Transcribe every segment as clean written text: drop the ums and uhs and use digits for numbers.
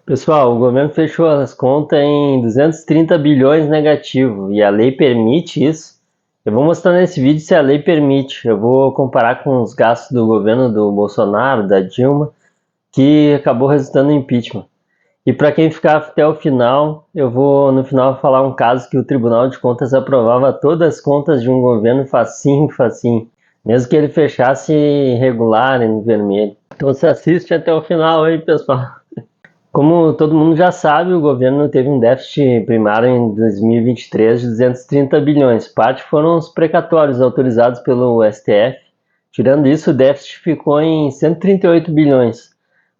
Pessoal, o governo fechou as contas em 230 bilhões negativo e a lei permite isso. Eu vou mostrar nesse vídeo se a lei permite. Eu vou comparar com os gastos do governo do Bolsonaro, da Dilma, que acabou resultando em impeachment. E para quem ficar até o final, eu vou no final falar um caso que o Tribunal de Contas aprovava todas as contas de um governo facinho, facinho, mesmo que ele fechasse irregular em vermelho. Então se assiste até o final aí, pessoal. Como todo mundo já sabe, o governo teve um déficit primário em 2023 de 230 bilhões. Parte foram os precatórios autorizados pelo STF. Tirando isso, o déficit ficou em 138 bilhões.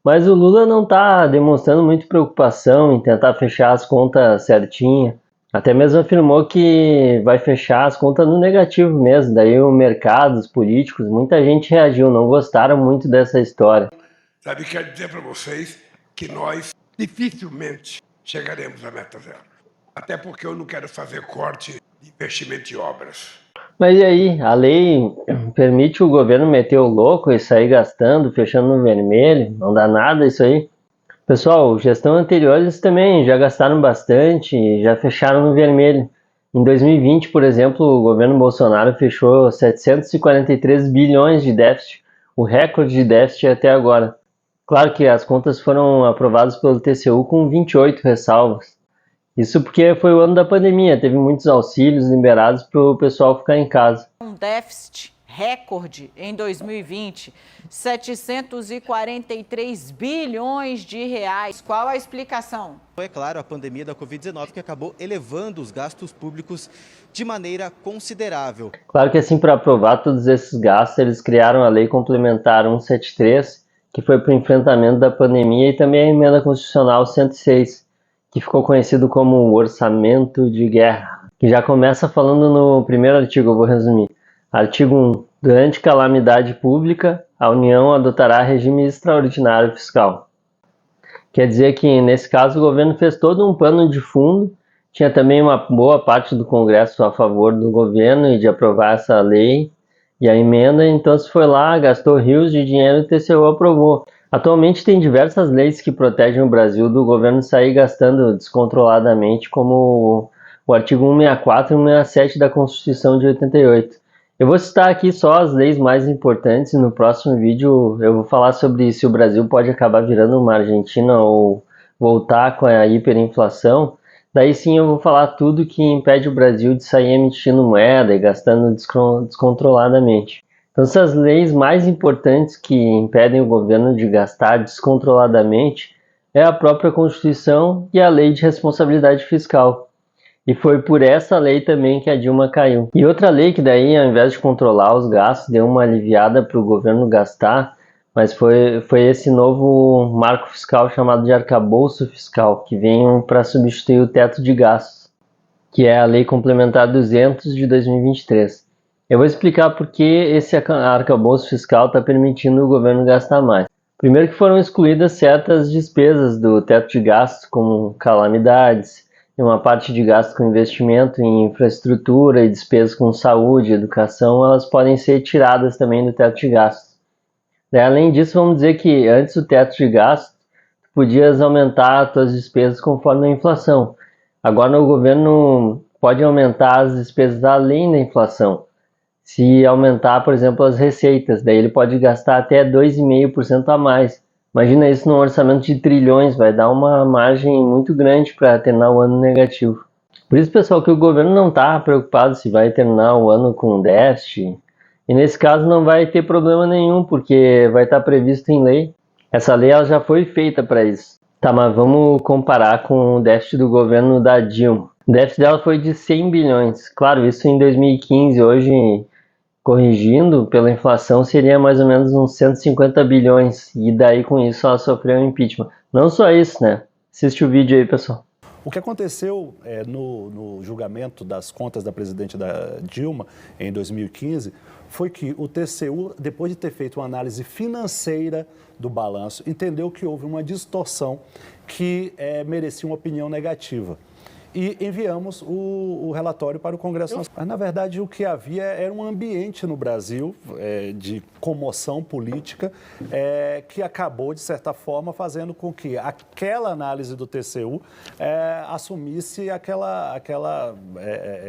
Mas o Lula não está demonstrando muita preocupação em tentar fechar as contas certinho. Até mesmo afirmou que vai fechar as contas no negativo mesmo. Daí o mercado, os políticos, muita gente reagiu, não gostaram muito dessa história. Sabe, quero dizer para vocês que nós dificilmente chegaremos à meta zero. Até porque eu não quero fazer corte de investimento em obras. Mas e aí, a lei permite o governo meter o louco e sair gastando, fechando no vermelho? Não dá nada isso aí? Pessoal, gestão anteriores também já gastaram bastante e já fecharam no vermelho. Em 2020, por exemplo, o governo Bolsonaro fechou 743 bilhões de déficit, o recorde de déficit até agora. Claro que as contas foram aprovadas pelo TCU com 28 ressalvas. Isso porque foi o ano da pandemia, teve muitos auxílios liberados para o pessoal ficar em casa. Um déficit recorde em 2020, 743 bilhões de reais. Qual a explicação? É claro, a pandemia da Covid-19 que acabou elevando os gastos públicos de maneira considerável. Claro que assim, para aprovar todos esses gastos, eles criaram a Lei Complementar 173, que foi para o enfrentamento da pandemia, e também a Emenda Constitucional 106, que ficou conhecido como o Orçamento de Guerra, que já começa falando no primeiro artigo, eu vou resumir. Artigo 1. Durante calamidade pública, a União adotará regime extraordinário fiscal. Quer dizer que, nesse caso, o governo fez todo um pano de fundo, tinha também uma boa parte do Congresso a favor do governo e de aprovar essa lei e a emenda, então se foi lá, gastou rios de dinheiro e o TCU aprovou. Atualmente tem diversas leis que protegem o Brasil do governo sair gastando descontroladamente, como o artigo 164 e 167 da Constituição de 88. Eu vou citar aqui só as leis mais importantes e no próximo vídeo eu vou falar sobre se o Brasil pode acabar virando uma Argentina ou voltar com a hiperinflação. Daí sim eu vou falar tudo que impede o Brasil de sair emitindo moeda e gastando descontroladamente. Então essas leis mais importantes que impedem o governo de gastar descontroladamente é a própria Constituição e a Lei de Responsabilidade Fiscal. E foi por essa lei também que a Dilma caiu. E outra lei que daí, ao invés de controlar os gastos, deu uma aliviada para o governo gastar, mas foi esse novo marco fiscal chamado de arcabouço fiscal, que vem para substituir o teto de gastos, que é a Lei Complementar 200 de 2023. Eu vou explicar por que esse arcabouço fiscal está permitindo o governo gastar mais. Primeiro que foram excluídas certas despesas do teto de gastos, como calamidades, e uma parte de gasto com investimento em infraestrutura e despesas com saúde e educação, elas podem ser tiradas também do teto de gastos. Daí, além disso, vamos dizer que antes do teto de gastos, tu podias aumentar as tuas despesas conforme a inflação. Agora o governo pode aumentar as despesas além da inflação. Se aumentar, por exemplo, as receitas, daí ele pode gastar até 2,5% a mais. Imagina isso num orçamento de trilhões, vai dar uma margem muito grande para terminar o ano negativo. Por isso, pessoal, que o governo não está preocupado se vai terminar o ano com déficit. E nesse caso não vai ter problema nenhum, porque vai estar previsto em lei. Essa lei ela já foi feita para isso. Tá, mas vamos comparar com o déficit do governo da Dilma. O déficit dela foi de 100 bilhões. Claro, isso em 2015, hoje corrigindo pela inflação, seria mais ou menos uns 150 bilhões. E daí, com isso, ela sofreu um impeachment. Não só isso, né? Assiste o vídeo aí, pessoal. O que aconteceu no julgamento das contas da presidente da Dilma, em 2015, foi que o TCU, depois de ter feito uma análise financeira do balanço, entendeu que houve uma distorção que merecia uma opinião negativa. e enviamos o relatório para o Congresso Nacional. Mas, na verdade, o que havia era um ambiente no Brasil de comoção política que acabou, de certa forma, fazendo com que aquela análise do TCU assumisse aquela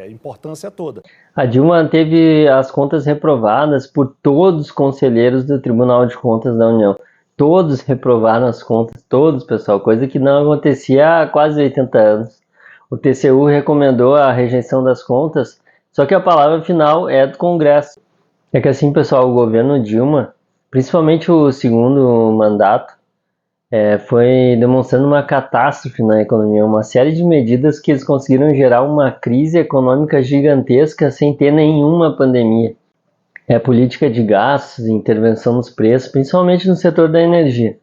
importância toda. A Dilma teve as contas reprovadas por todos os conselheiros do Tribunal de Contas da União. Todos reprovaram as contas, todos, pessoal, coisa que não acontecia há quase 80 anos. O TCU recomendou a rejeição das contas, só que a palavra final é do Congresso. É que assim, pessoal, o governo Dilma, principalmente o segundo mandato, foi demonstrando uma catástrofe na economia, uma série de medidas que eles conseguiram gerar uma crise econômica gigantesca sem ter nenhuma pandemia. Política de gastos, intervenção nos preços, principalmente no setor da energia.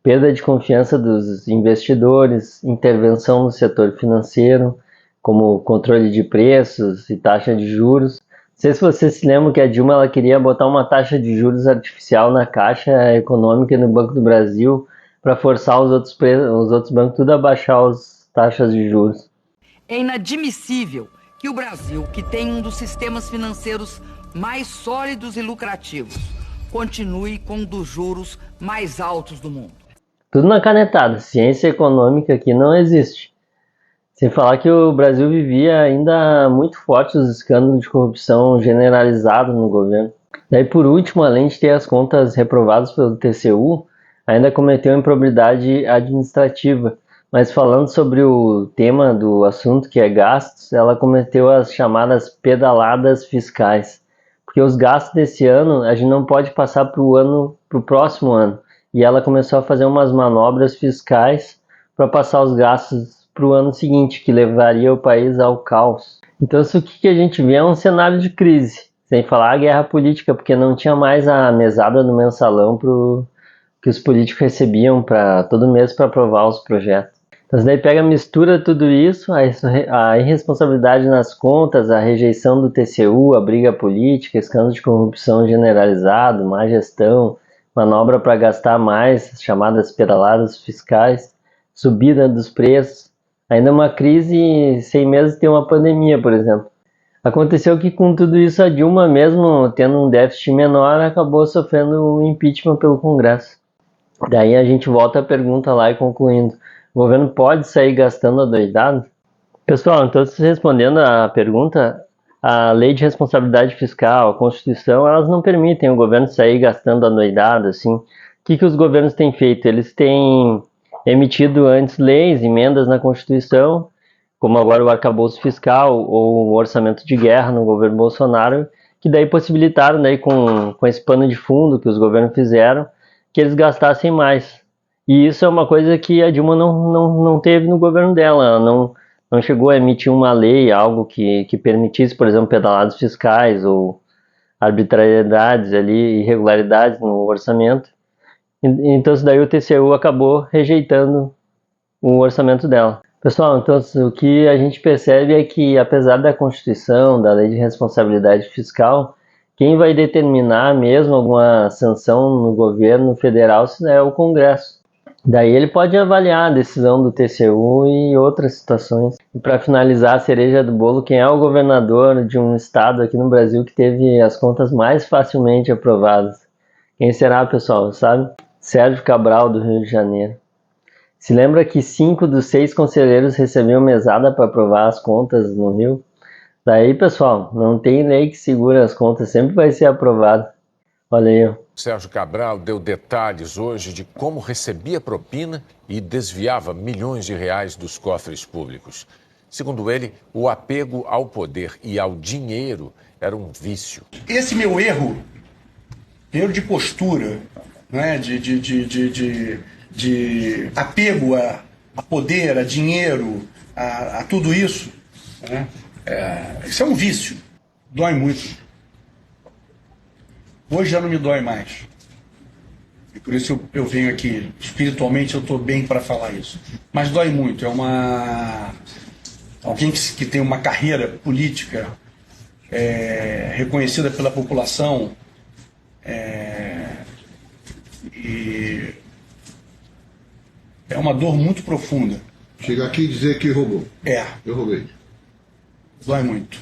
Perda de confiança dos investidores, intervenção no setor financeiro, como controle de preços e taxa de juros. Não sei se vocês se lembram que a Dilma ela queria botar uma taxa de juros artificial na Caixa Econômica e no Banco do Brasil para forçar os outros bancos tudo a baixar as taxas de juros. É inadmissível que o Brasil, que tem um dos sistemas financeiros mais sólidos e lucrativos, continue com um dos juros mais altos do mundo. Tudo na canetada, ciência econômica aqui não existe. Sem falar que o Brasil vivia ainda muito forte os escândalos de corrupção generalizados no governo. Daí, por último, além de ter as contas reprovadas pelo TCU, ainda cometeu improbidade administrativa. Mas falando sobre o tema do assunto, que é gastos, ela cometeu as chamadas pedaladas fiscais. Porque os gastos desse ano a gente não pode passar para o próximo ano. E ela começou a fazer umas manobras fiscais para passar os gastos para o ano seguinte, que levaria o país ao caos. Então isso que a gente vê é um cenário de crise, sem falar a guerra política, porque não tinha mais a mesada do mensalão que os políticos recebiam todo mês para aprovar os projetos. Então daí pega, mistura tudo isso, a irresponsabilidade nas contas, a rejeição do TCU, a briga política, escândalo de corrupção generalizado, má gestão, manobra para gastar mais, chamadas pedaladas fiscais, subida dos preços, ainda uma crise sem mesmo ter uma pandemia, por exemplo. Aconteceu que com tudo isso a Dilma, mesmo tendo um déficit menor, acabou sofrendo um impeachment pelo Congresso. Daí a gente volta à pergunta lá e concluindo, o governo pode sair gastando adoidado? Pessoal, então respondendo à pergunta, a Lei de Responsabilidade Fiscal, a Constituição, elas não permitem o governo sair gastando adoidado, assim. O que os governos têm feito? Eles têm emitido antes leis, emendas na Constituição, como agora o arcabouço fiscal ou o orçamento de guerra no governo Bolsonaro, que daí possibilitaram, daí, com esse pano de fundo que os governos fizeram, que eles gastassem mais. E isso é uma coisa que a Dilma não teve no governo dela, ela não chegou a emitir uma lei, algo que permitisse, por exemplo, pedaladas fiscais ou arbitrariedades ali, irregularidades no orçamento. Então isso daí o TCU acabou rejeitando o orçamento dela. Pessoal, então o que a gente percebe é que, apesar da Constituição, da Lei de Responsabilidade Fiscal, quem vai determinar mesmo alguma sanção no governo federal é o Congresso. Daí ele pode avaliar a decisão do TCU e outras situações. E para finalizar a cereja do bolo, quem é o governador de um estado aqui no Brasil que teve as contas mais facilmente aprovadas? Quem será, pessoal? Sabe? Sérgio Cabral, do Rio de Janeiro. Se lembra que 5 dos 6 conselheiros recebiam mesada para aprovar as contas no Rio? Daí, pessoal, não tem lei que segura as contas, sempre vai ser aprovado. Olha aí, ó. Sérgio Cabral deu detalhes hoje de como recebia propina e desviava milhões de reais dos cofres públicos. Segundo ele, o apego ao poder e ao dinheiro era um vício. Esse meu erro de postura, né, de apego a poder, a dinheiro, a tudo isso, né, isso é um vício. Dói muito. Hoje já não me dói mais. E por isso eu venho aqui. Espiritualmente eu estou bem para falar isso. Mas dói muito. Alguém que tem uma carreira política reconhecida pela população e é uma dor muito profunda. Chegar aqui e dizer que roubou. Eu roubei. Dói muito.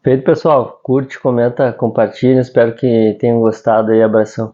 Feito, pessoal. Curte, comenta, compartilha. Espero que tenham gostado aí. Abração.